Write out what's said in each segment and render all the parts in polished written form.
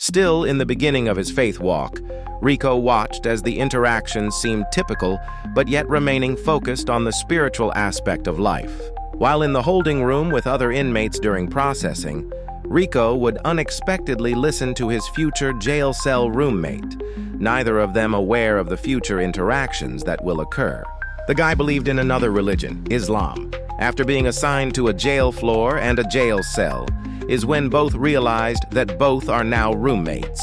Still in the beginning of his faith walk, Rico watched as the interactions seemed typical, but yet remaining focused on the spiritual aspect of life. While in the holding room with other inmates during processing, Rico would unexpectedly listen to his future jail cell roommate, neither of them aware of the future interactions that will occur. The guy believed in another religion, Islam. After being assigned to a jail floor and a jail cell, is when both realized that both are now roommates.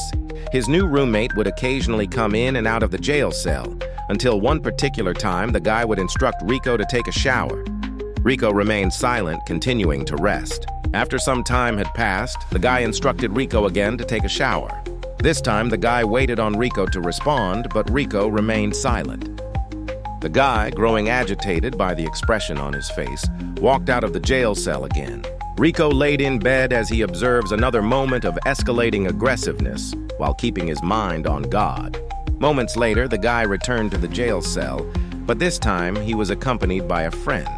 His new roommate would occasionally come in and out of the jail cell, until one particular time the guy would instruct Rico to take a shower. Rico remained silent, continuing to rest. After some time had passed, the guy instructed Rico again to take a shower. This time the guy waited on Rico to respond, but Rico remained silent. The guy, growing agitated by the expression on his face, walked out of the jail cell again. Rico laid in bed as he observes another moment of escalating aggressiveness while keeping his mind on God. Moments later, the guy returned to the jail cell, but this time he was accompanied by a friend.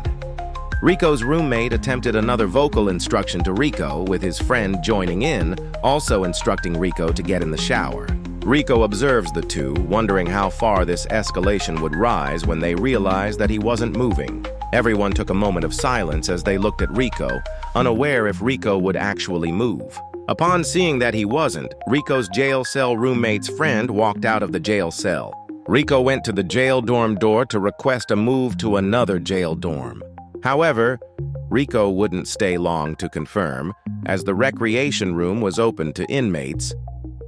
Rico's roommate attempted another vocal instruction to Rico, with his friend joining in, also instructing Rico to get in the shower. Rico observes the two, wondering how far this escalation would rise when they realized that he wasn't moving. Everyone took a moment of silence as they looked at Rico, unaware if Rico would actually move. Upon seeing that he wasn't, Rico's jail cell roommate's friend walked out of the jail cell. Rico went to the jail dorm door to request a move to another jail dorm. However, Rico wouldn't stay long to confirm, as the recreation room was open to inmates.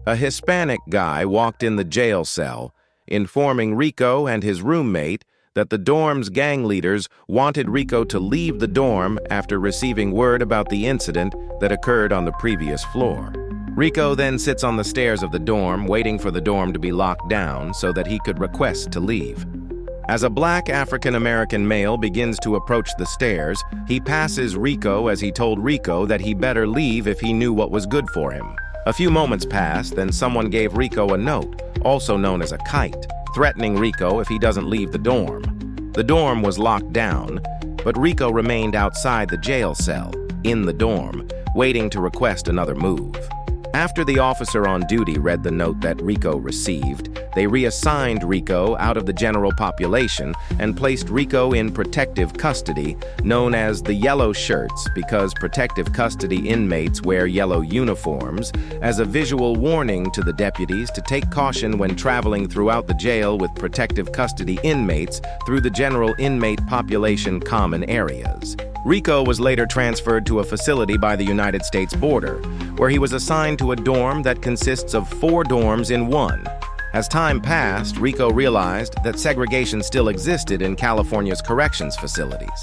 A Hispanic guy walked in the jail cell, informing Rico and his roommate that the dorm's gang leaders wanted Rico to leave the dorm after receiving word about the incident that occurred on the previous floor. Rico then sits on the stairs of the dorm, waiting for the dorm to be locked down so that he could request to leave. As a black African-American male begins to approach the stairs, he passes Rico as he told Rico that he better leave if he knew what was good for him. A few moments passed, then someone gave Rico a note, also known as a kite, threatening Rico if he doesn't leave the dorm. The dorm was locked down, but Rico remained outside the jail cell, in the dorm, waiting to request another move. After the officer on duty read the note that Rico received, they reassigned Rico out of the general population and placed Rico in protective custody, known as the yellow shirts, because protective custody inmates wear yellow uniforms, as a visual warning to the deputies to take caution when traveling throughout the jail with protective custody inmates through the general inmate population common areas. Rico was later transferred to a facility by the United States border, where he was assigned to a dorm that consists of 4 dorms in one. As time passed, Rico realized that segregation still existed in California's corrections facilities.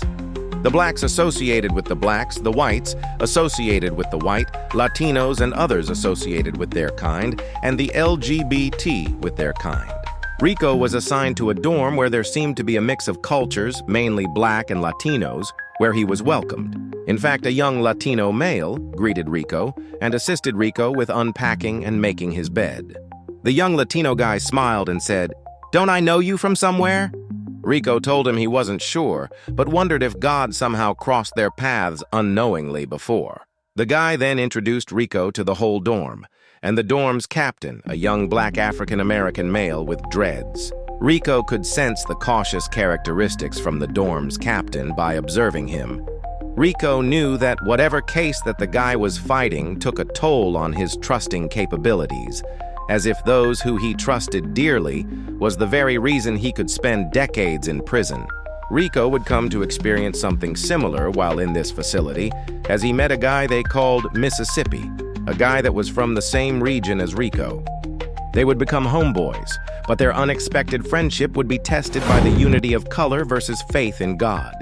The blacks associated with the blacks, the whites associated with the white, Latinos and others associated with their kind, and the LGBT with their kind. Rico was assigned to a dorm where there seemed to be a mix of cultures, mainly black and Latinos, where he was welcomed. In fact, a young Latino male greeted Rico and assisted Rico with unpacking and making his bed. The young Latino guy smiled and said, "Don't I know you from somewhere?" Rico told him he wasn't sure, but wondered if God somehow crossed their paths unknowingly before. The guy then introduced Rico to the whole dorm, and the dorm's captain, a young black African-American male with dreads. Rico could sense the cautious characteristics from the dorm's captain by observing him. Rico knew that whatever case that the guy was fighting took a toll on his trusting capabilities, as if those who he trusted dearly was the very reason he could spend decades in prison. Rico would come to experience something similar while in this facility, as he met a guy they called Mississippi, a guy that was from the same region as Rico. They would become homeboys, but their unexpected friendship would be tested by the unity of color versus faith in God.